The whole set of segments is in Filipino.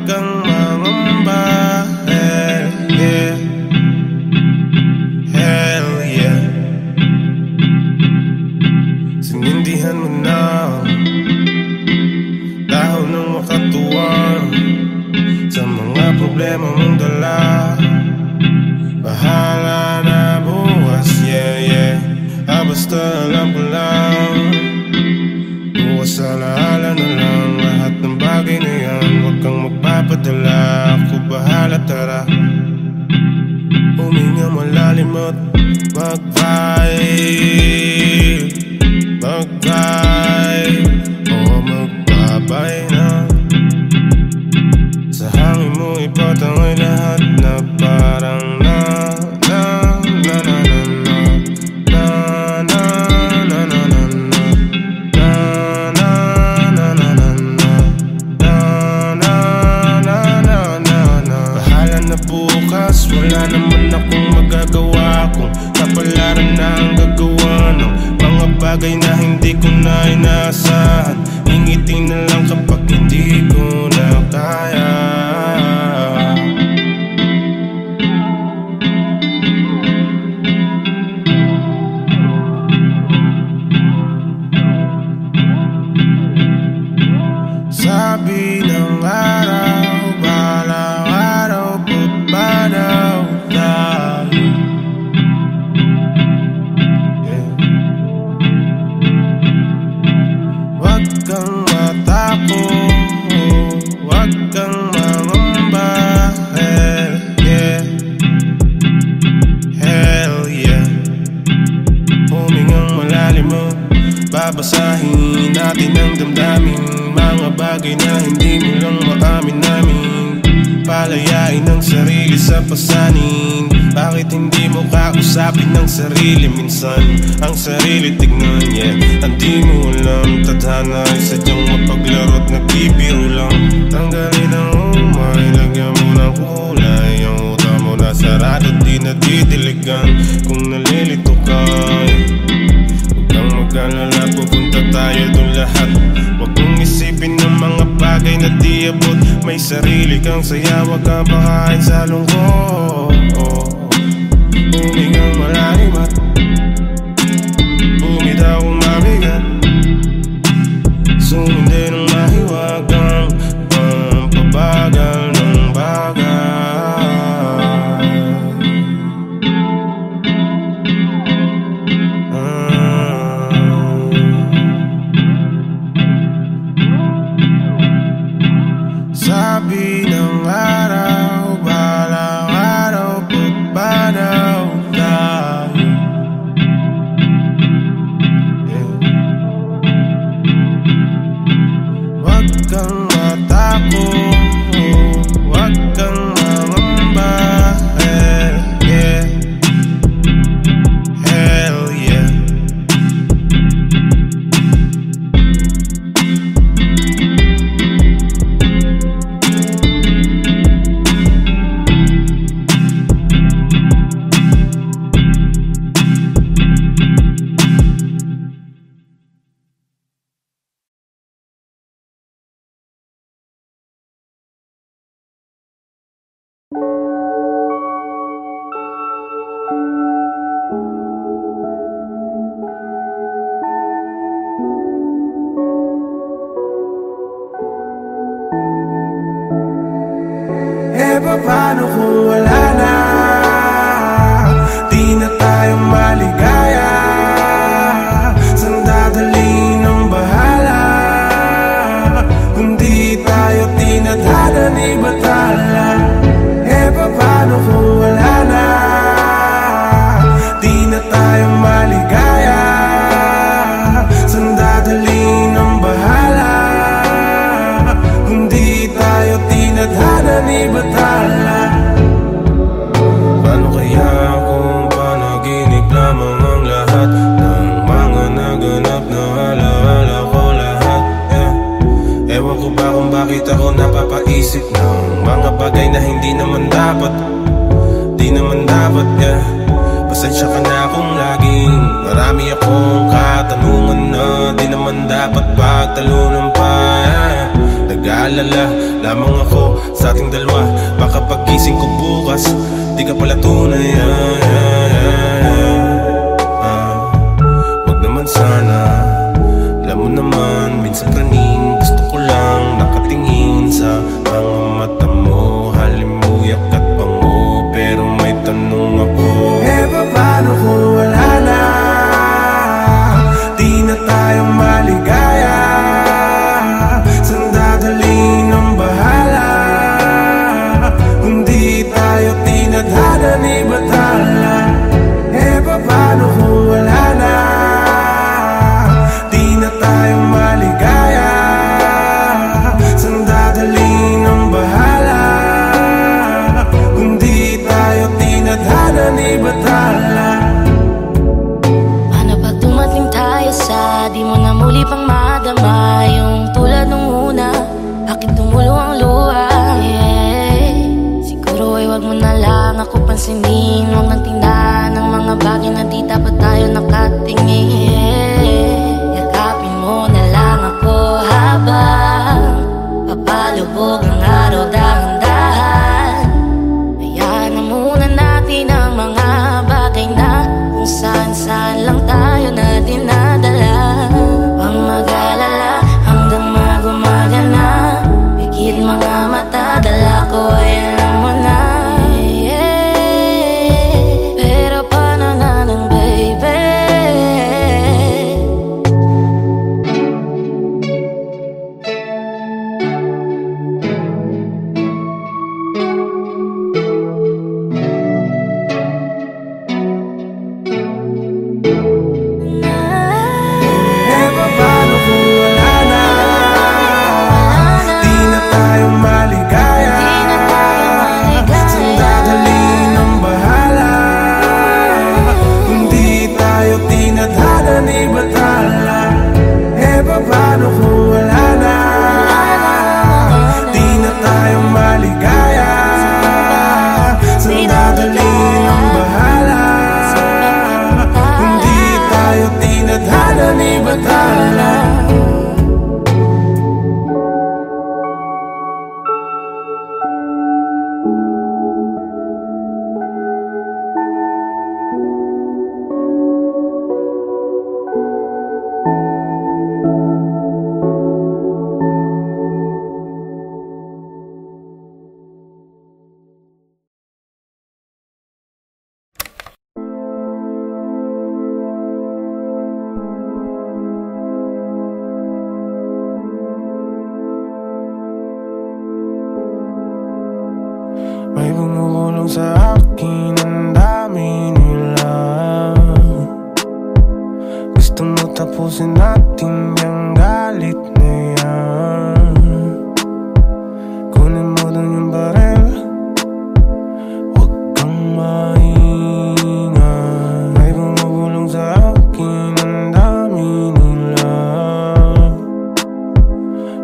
kang mangamba, yeah. Hell yeah. Sinindihan mo na dahon ng makatuwang sa mga problema mong dala. Bahala na bukas, yeah. Basta alam ko lang, bukas alaala na lang lahat ng bagay na yan. Huwag kang magpapadala, ako bahala, tara. Huminga malalim at mag-vibe, o magbabay na. Sa hangin mo ipatangay lahat na parang wala naman akong magagawa kung kapalaran na ang gagawa ng mga bagay na hindi ko na inaasahan. Ngingiti na lang kapag hindi ko na kaya. Sabi ng araw, balang araw, pagpanaw tayo, yeah. Huwag kang matakot, huwag kang mangamba, yeah. Hell yeah. Humingang malalim mo, babasahin natin ang damdamin, mga bagay na hindi mo lang maamin namin. Palayain ang sarili sa pasanin. Bakit hindi mo kausapin ng sarili minsan? Ang sarili tignan, yeah. Hindi mo alam, tadhana ay sadyang mapaglaro't nagbibiro lang. Tanggalin ang umay, lagyan mo ng kulay. Ang utak mo na sarado, di nadidiligan. Kung nalilito ka, huwag kang mag-alala, pupunta tayo dun lahat. Huwag kong isipin ng mga bagay na di abot. May sarili kang saya, huwag kang pakain sa lungkot. Humingang malalim at bumitaw kung mabigat. Sumindi ng mahiwagang pampabagal ng bagay. Sabi ng araw, balang araw, pagpanaw tayo, yeah. Huwag kang matakot, huwag kang mangamba, yeah. Hell yeah. Paano kung wala na? Di na tayo maligaya. Saan dadalhin ang bahala? Kung di tayo tinadhana ni batala. Paano kung wala na? Di na tayo maligaya. Saan dadalhin ang bahala? Kung di tayo tinadhana ni batala. Paano kaya kung panaginip lamang ang lahat ng mga naganap na alaala ko lahat, yeah. Ewan ko ba kung bakit ako napapaisip ng mga bagay na hindi naman dapat, di naman dapat, yeah. Pasensya ka na kung laging marami akong katanungan na di naman dapat pagtalunan pa, yeah. nag-aalala lamang ako sa ating dalawa. Baka paggising ko bukas, di ka pala tunay. Wag naman sana, alam mo naman, minsan praning gusto ko lang nakatingin sa mga mata mo. Halimuyak at bango, pero may tanong ako. Paano kung wala na? Di na tayo maligaya. Saan dadalhin ang bahala? Kung di tayo tinadhana ni batala. Paano kung wala na? Di na tayo maligaya. Saan dadalhin ang bahala? Kung di tayo tinadhana ni batala. Paano pag dumating tayo sa di mo na muli pang madama? Yung tulad nung una, bakit tumulo ang luha? Siguro ay wag mo na lang ako pansinin. Huwag nang tingnan ng mga bagay na di dapat tayo nakatingin. Yakapin mo na lang ako habang papalubog ang araw dahan-dahan. Hayaan na muna natin ang mga bagay na kung saan-saan lang tayo na dinadala. Huwag mag-alala hanggang magumagana. Pigil mga mata, dala ko ay alam mo na. Pero paano na lang baby? Paano kung wala na? Di na tayo maligaya. Saan dadalhin ang bahala? Kung di tayo tinadhana ni batala. Paano kung wala na? Di na tayo maligaya. Saan dadalhin ang bahala? Kung di tayo tinadhana ni batala. May bumubulong sa akin, ang dami nila. Gusto mo tapusin natin yung galit na yan. Kunin mo dun yung barel, huwag kang maingay. May bumubulong sa akin, ang dami nila.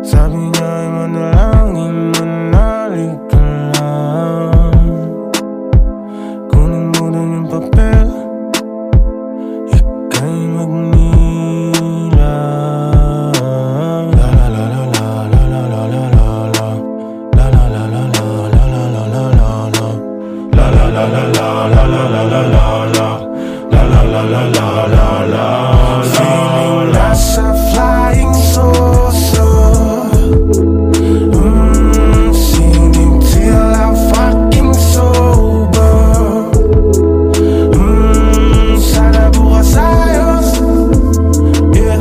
Sabi niya ay manalangin, manalig ka lang. Kunin mo dun yung papel, ika'y magnila. La la la la la la la la la la. La la la la la la la la la la la. La la la la la la la la la la la. La la la la la la la. Feeling nasa flying saucer. Singing till I'm fucking sober. Sana bukas ayos. Yeah.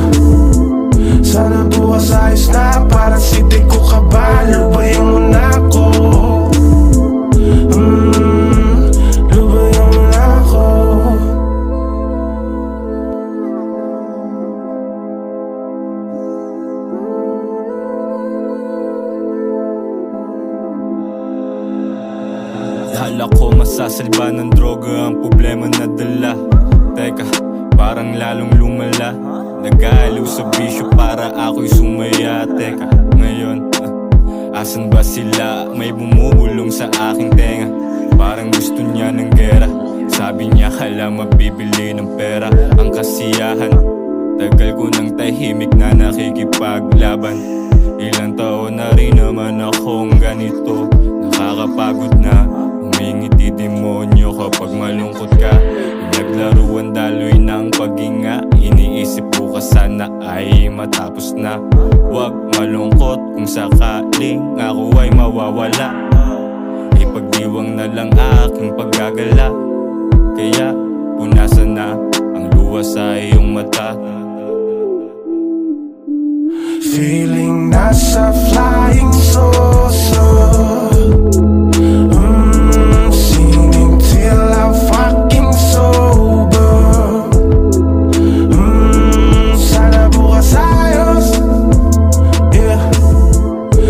Sana bukas ayos na. Para siti ko kabalo. Lubayan mo na ako. Lubayan mo na ako. Akala ko masasalba ng droga ang problema na dala. Teka, parang lalong lumala. Nag-aaliw sa bisyo para ako'y sumaya. Teka, ngayon, asan ba sila? May bumubulong sa aking tenga. Parang gusto niya ng gera. Sabi niya kala mabibili ng pera ang kasiyahan. Tagal ko ng tahimik na nakikipaglaban. Ilang taon na Sanay naman akong ganito, nakakapagod na humingiti demonyo kapag malungkot ka. Naglaruan daloy ng paghinga, iniisip ko sana ay matapos na. Huwag malungkot kung sakaling ako ay mawawala, ipagdiwang na lang aking paggagala. Kaya punasan na ang luha sa iyong mata. Feeling nasa flying saucer, singing till I'm fucking sober. Sana bukas ayos, yeah.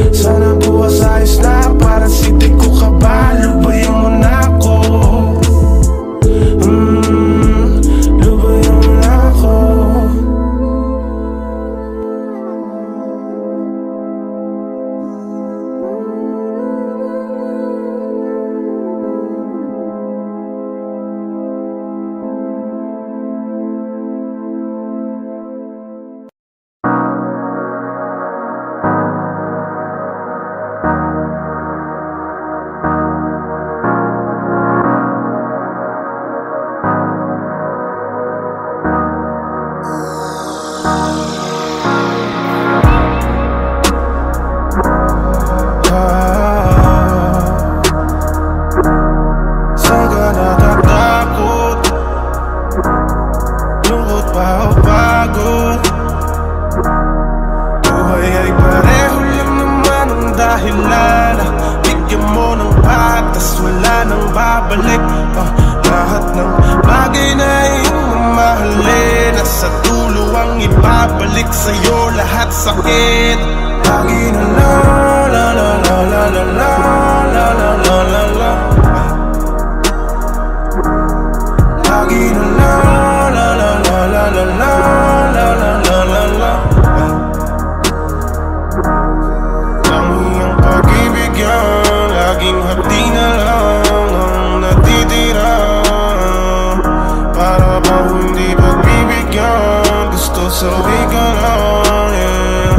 Sana bukas ayos na, para siti ko kabalo, lubayin mo na ako. Lubayin mo na ako. Saan ka natatakot? Lungkot ba o pagod? Buhay ay pareho lang naman ang dahilan. Bigyan mo ng patas, wala nang babalik. Lahat ng bagay na iyong mamahalin, nasa dulo ang ibabalik sa'yo lahat sakit. Lagi na la la la la la la la la la la la la. Lagi na la la la la la la la la la la la la. Ang iyong pag-ibig yan, laging hati na lang ang natitira. Para ba hindi pagbibigyan, gusto sabi ka lang, yeah.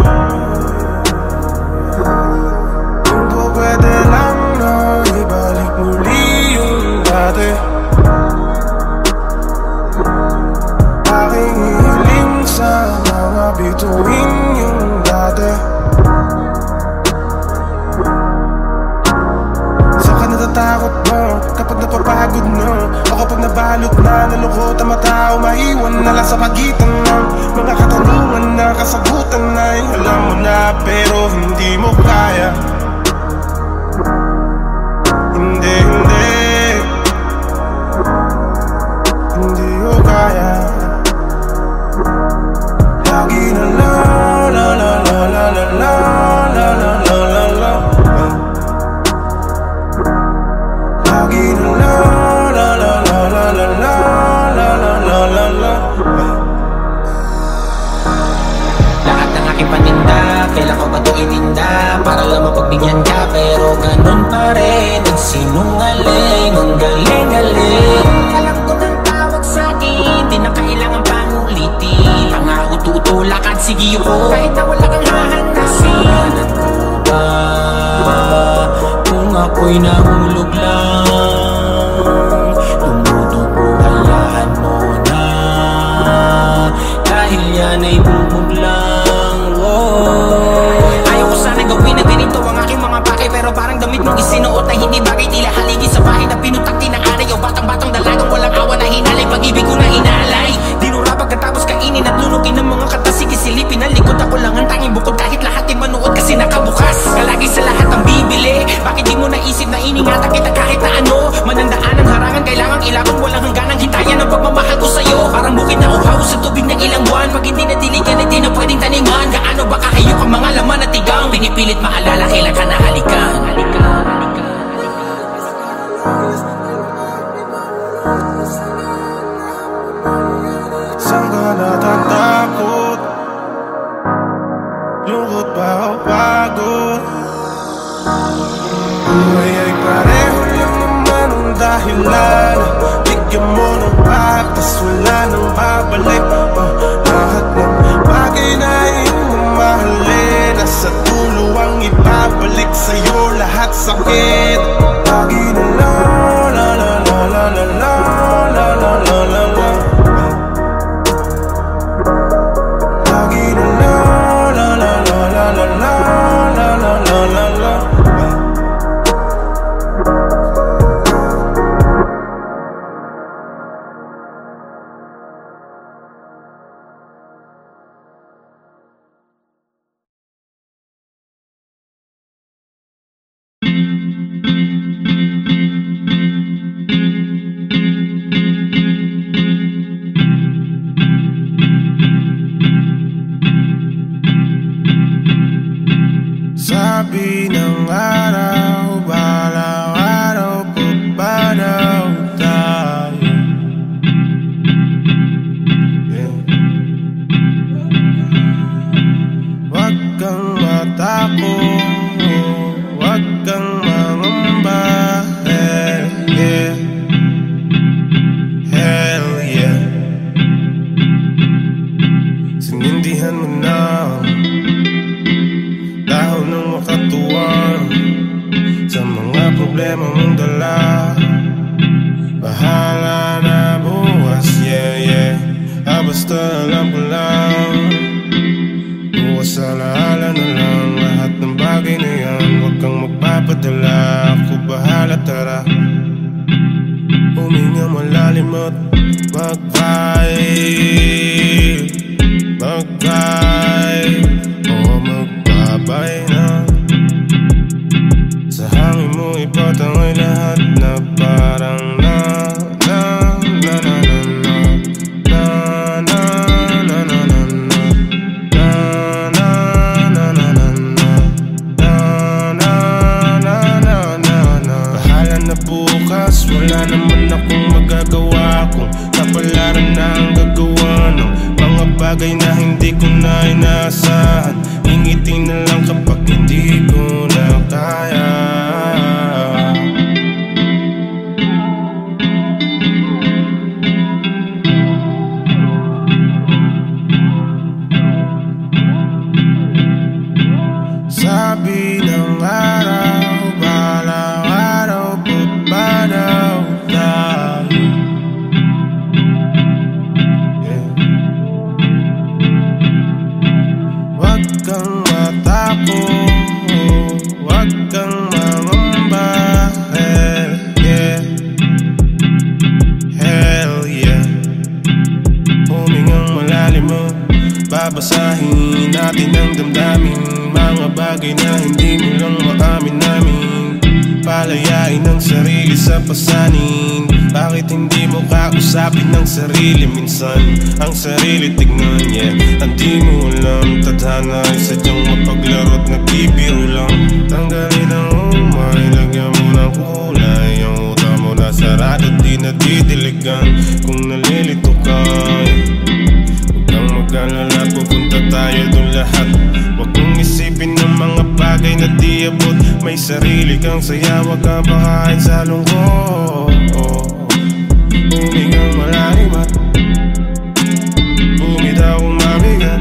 Kung po pwede lang na ibalik muli yung dati, aking hiling sa mga bituin yung dati. Saan ka natatakot mo kapag napapagod na? O kapag nabalot na, nalungkot ang mata, umaiwan na lang sa pagitan ng mga katanungan na kasagutan ay alam mo na pero hindi mo kaya. Hindi, hindi, hindi ko kaya. Lagi na la la la la la la la la la la la la. Lagi na la la la la la la la la la la la. Lahat ng aking paninda, kailan ko ba ito ininda? Para lang mapagbigyan ka, pero ganun pa rin. Nagsinungaling, ang galing-galing. Alam ko ng tawag sa'kin, di na kailangan pang ulitin. Pangako tutulakan, sige ko, kahit na wala kang hahanapin. Hanap ko ba kung ako'y nahulog lang? Tumutubo, hayaan mo na, dahil yan ay bubog lang. Ayaw ko sana gawin na ganito ang aking mga bagay, pero parang damit mong isinuot na hindi bagay. Tila haligi sa bahay na pinutak tinaaray, o batang-batang dalagang walang awa na hinalay. Pag-ibig ko na inalay, dinura pagkatapos kainin at lunugin ng mga kata. Sige silipin ang likod, ako lang ang tanging bukod, kahit lahat ay manuot kasi nakabukas. Kalagi sa lahat ang bibili, bakit di mo naisip na iningatan kita kahit na ano? Manandaan ang harangan, kailangang ilaban, walang hangganang hintayan ang pagmamahal ko sa'yo. Parang bukid na uhaw sa tubig ng ilang buwan, pag hindi nadiligan ay di na pwedeng taningan. Gaano ba kahayok ang mga laman at tigang, pinipilit maalala kailan ka nahalikan. Saan ka natatakot? Lungkot ba o pagod? Buhay ay pareho lang naman ang dahilan. Bigyan mo ng patas, wala nang babalik. Lahat ng bagay na iyong mamahalin, nasa dulo ang iba. sa'yo lahat sakit. Lagi na lang, la la la la la la la la la la la. Lagi na lang, la la la la la la la la la la la. Sabi ng araw, balang araw pa daw tayo. Huwag kang matakot, huwag kang mangamba. Hell yeah. Sinindihan mo na dahon ng makatuwang sa mga problema mong dala. Bahala na bukas, yeah, yeah. Basta alam ko lang, bukas alaala na lang lahat ng bagay na yan. Huwag kang magpapadala, ako bahala, tara. Huminga malalim at mag-vibe, mag-vibe, o magbabay na. Sa hangin mo ipatangay lahat na parang na na na na na na na na na na na na na na na. Bahala na bukas, wala naman akong magagawa kung kapalaran na ang gagawa ng mga bagay na hindi ko na inaasahan. Ngingiti na lang kapag hindi ko na kaya. Sabi ng araw, balang araw pa daw tayo. Huwag kang matakot, huwag kang mangamba. Yeah. Hell yeah. Humingang malalim mo, babasahin natin ang damdamin. Mga bagay na hindi mo lang maamin namin. Palayain ang sarili sa pasanin. Bakit hindi mo kausapin ng sarili minsan? Ang sarili tignan, yeah. Hindi mo alam, tadhana ay sadyang mapaglaro't nagbibiro lang. Tanggalin ang umay, lagyan mo ng kulay. Ang utak mo na sarado, di nadidiligan. Kung nalilito ka, huwag kang mag-alala, pupunta tayo doon lahat. Huwag mong isipin ng mga bagay na di abot. May sarili kang saya, huwag kang pakain sa lungkot. Humingang malalim at bumitaw kung mabigat.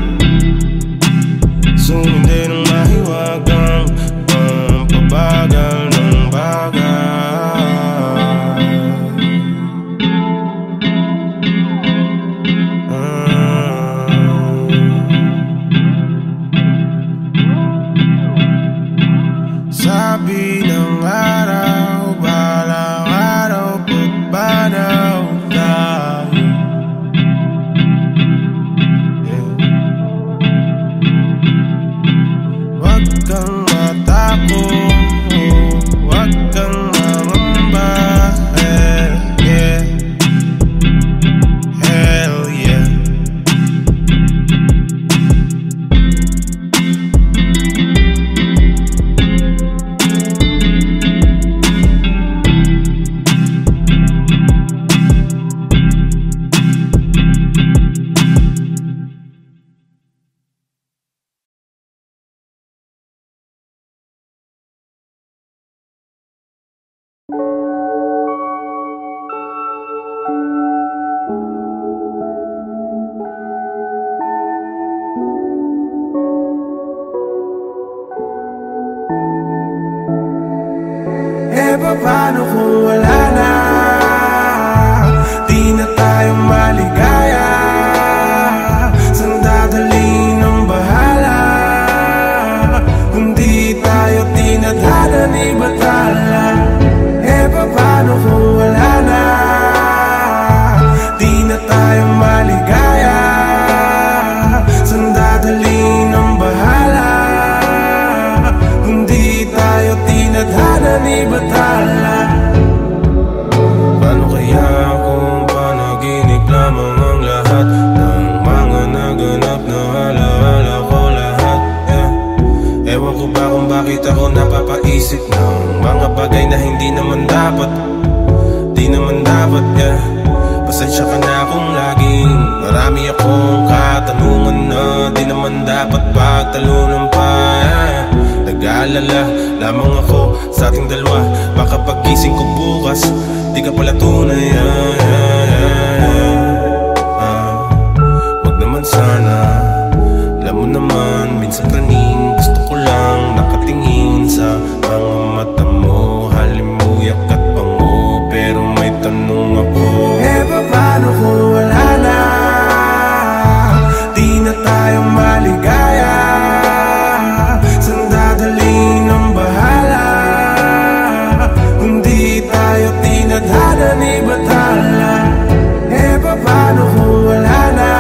Sumindi ng mahiwagang pampabagal ng bagay. Sabi ng araw, balang araw pa daw tayo. Huwag kang matakot, huwag kang mangamba. Yeah. Hell yeah. paano kung wala na? Di na tayo maligaya. Saan dadalhin ang bahala? Kung di tayo tinadhana ni Bathala. Paano kung wala na? Di na tayo maligaya. Saan dadalhin ang bahala? Kung di tayo tinadhana ni Bathala. Paano kaya kung panaginip lamang ang lahat ng mga naganap na alaala ko lahat? Ewan ko ba kung bakit ako napapaisip ng mga bagay na hindi naman dapat. Di naman dapat, Pasensya ka na kung laging marami akong katanungan na di naman dapat pagtalunan pa, Nag-aalala lamang ako sa ating dalawa. Baka paggising ko bukas, di ka pala tunay, Wag naman sana. Alam mo naman, minsan praning gusto ko lang nakatingin sa mga mata mo. Halimuyak at bango, pero may tanong ako. Paano kung wala na? Di na tayo maligaya. Saan dadalhin ang bahala? Kung di tayo tinadhana ni Bathala. Paano kung wala na?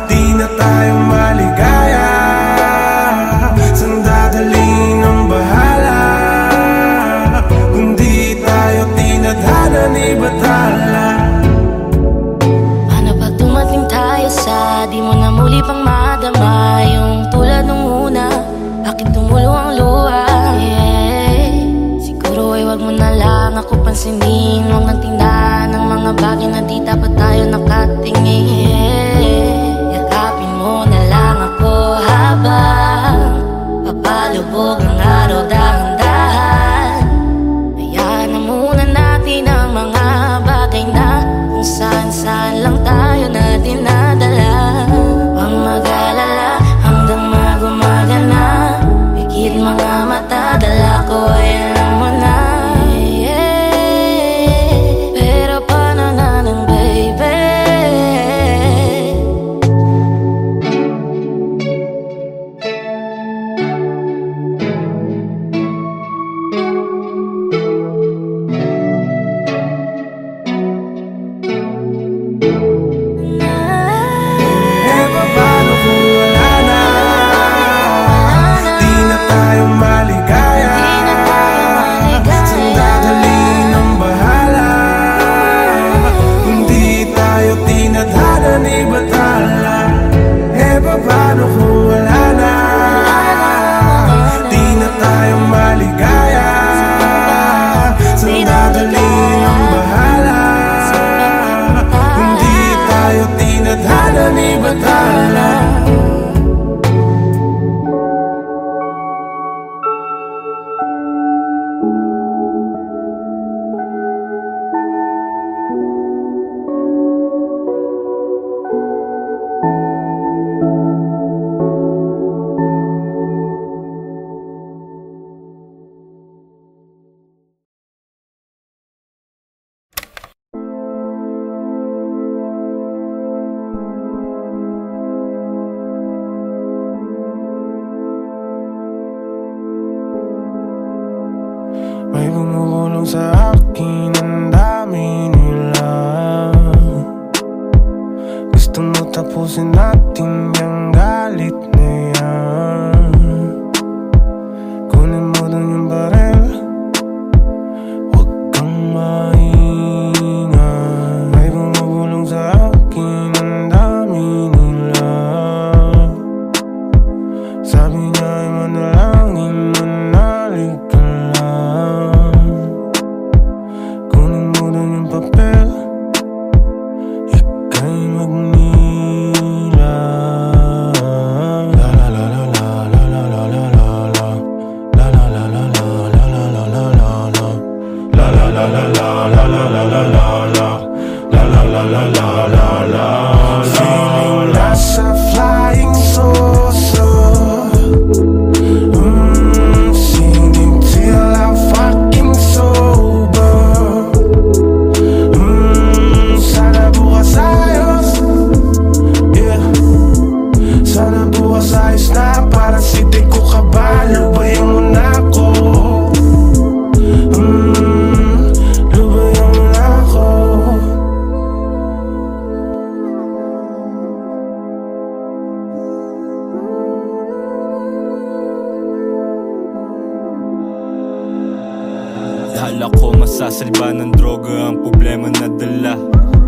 Di na tayo maligaya. Saan dadalhin ang bahala? Kung di tayo tinadhana ni Bathala. Paano pag dumating tayo sa di mo na muli pang madama? Yung tulad nung una, bakit tumulo ang luha? Siguro ay wag mo na lang ako pansinin. Huwag nang tingnan ng mga bagay na di dapat tayo nakatingin. Yakapin mo na lang ako habang papalubog ang araw dahan-dahan. Hayaan na muna natin ang mga bagay na kung saan-saan lang tayo na dinadala. Huwag mag-alala hanggang magumagana. Pigit mga mata, dala ko ay alam mo na. Pero paano na lang baby? Paano kung wala na? Di na tayo maligaya. Saan dadalhin ang bahala? Kung di tayo tinadhana ni Bathala. Paano kung wala na? Di na tayo maligaya. Saan dadalhin ang bahala? Kung di tayo tinadhana ni Bathala. May bumukulong sa akin, ang dami nila. Gusto mo tapusin natin yung galit na yan. Kunin mo dun yung barel, huwag kang maingay. May bumukulong sa akin, ang dami nila. Sabi niya ay manalangin, manalig ka lang. Kunin mo dun yung papel, ika'y magnilay. Akala ko masasalba ng droga ang problema na dala.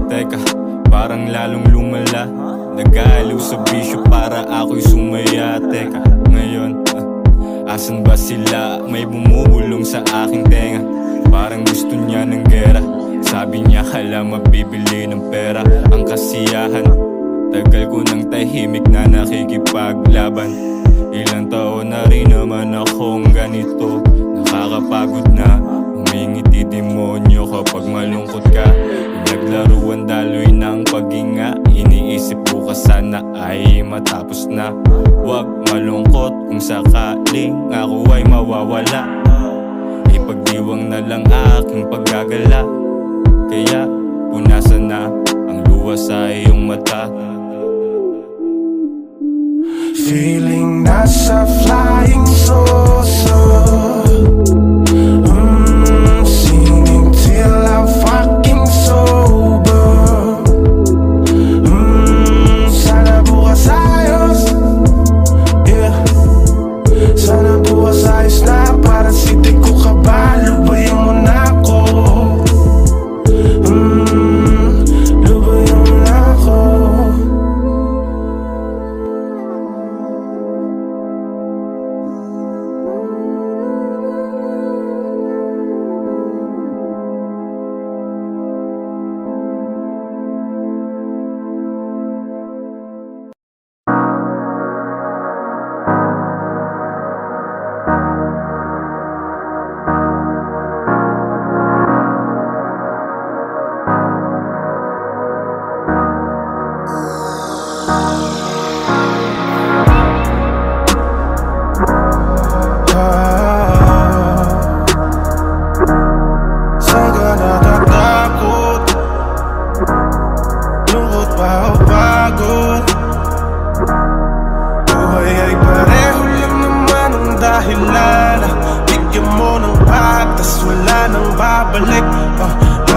Teka, parang lalong lumala. Nag-aaliw sa bisyo para ako'y sumaya. Teka, ngayon, asan ba sila? May bumubulong sa aking tenga. Parang gusto niya ng gera. Sabi niya hala mabibili ng pera ang kasiyahan. Tagal ko ng tahimik na nakikipaglaban. Ilang taon na rin naman akong ganito. Nakakapagod na, humingiti demonyo kapag malungkot ka. Naglaruan daloy ng paghinga. Iniisip ko ka sana ay matapos na. Huwag malungkot kung sakaling ako ay mawawala. Ipagdiwang na lang aking paggagala. Kaya punasan na ang luha sa iyong mata. Feeling nasa flying saucer. Singing till I'm fucking sober. Sana bukas ayos. Yeah. Sana bukas ayos na. Para siti ko kabalo. Lubayan mo na ako. Lubayan mo na ako.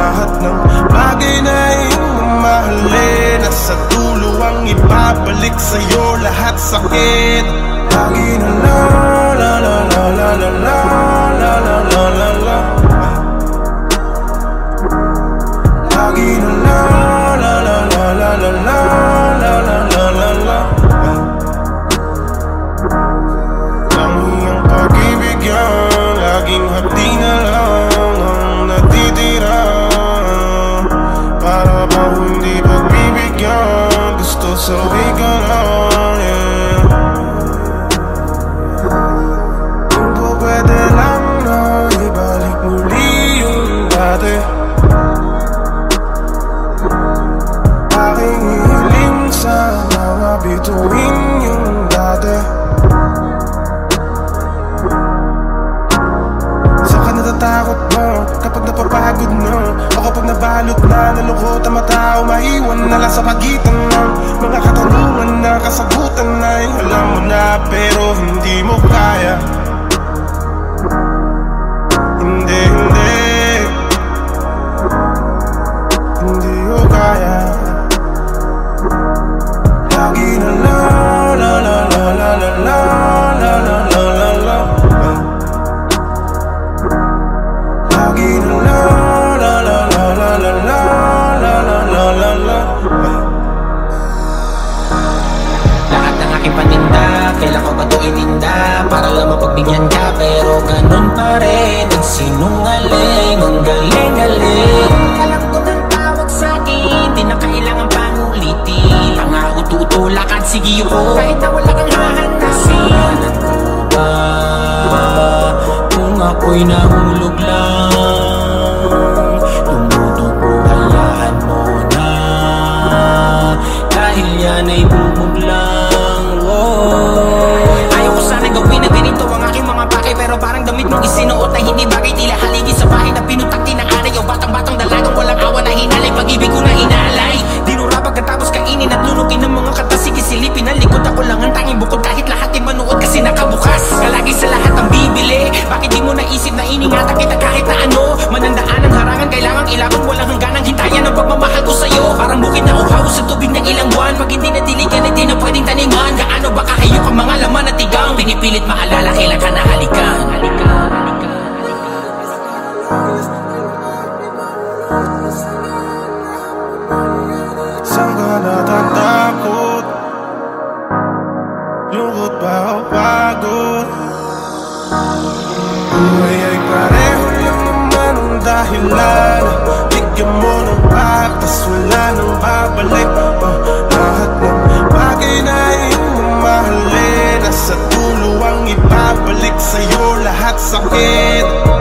Lahat ng bagay na iyong mamahalin, nasa dulo ang ibabalik sa'yo lahat sakit. Lagi na la la la la la la la la la la la la. Lagi na la la la la la la la la la la la la. Ang iyong pag-ibig yan, laging hapdi na lang ang natitira. Para ba hindi pagbibigyan, gusto sabi ka lang, yeah. Kung po pwede lang na ibalik muli yung dati. Aking hiling sana mabituin yung dati. Natatakot mo kapag napapagod mo, o kapag nabalot na nalungkot ang mata, maiwan na lang sa pagitan ng mga katanungan na kasagutan ay alam mo na pero hindi mo kaya. Hindi ko kaya. Lagi na la la la la la la la la la la la la. Lagi na la la la la la la la la la la la. Lahat ng aking paninda, kailan ko ba ito ininda? Para lang mapagbigyan ka, pero ganun pa rin nagsinungaling, ang galing-galing. Alam ko ng tawag sa'kin, di na kailangan pang ulitin. Pangako tutulakan, sige ko, kahit na wala kang hahanapin. Alam ko ba kung ako'y nahulog lang? Tumutubo, hayaan mo na, dahil yan ay bubuglang. Ayaw ko sana gawin na ganito ang aking mga pakay, pero parang damit mong isinuot na hindi bagay. Tila haligi sa bahay na pinutak tinaaray, o batang-batang dalagang walang awa na hinalay. Pag-ibig ko na inaalay, dinura pagkatapos kainin at lunukin ng mga kata. Sige silipin ang likod, ako lang ang tanging bukod, kahit lahat ay manuot kasi nakabukas. Kalagi sa lahat ang bibili, bakit di mo naisip na iningatan kita kahit na ano? Manandaan ang harangan, kailangang ilaban, walang hangganang hintayan ang pagmamahal ko sa'yo. Parang bukid na uhaw sa tubig ng ilang buwan, pag hindi natiligan ay di na pwedeng taniman. Gaano ba kahayok ang mga laman at tigang, pinipilit maalala kailan ka nahalikan. Saan ka natatakot? Lungkot ba o pagod? Buhay ay pareho lang naman ang dahilan. Bigyan mo ng patas, wala nang babalik. Lahat ng bagay na iyong mamahalin, nasa dulo ang ibabalik sa'yo lahat sakit.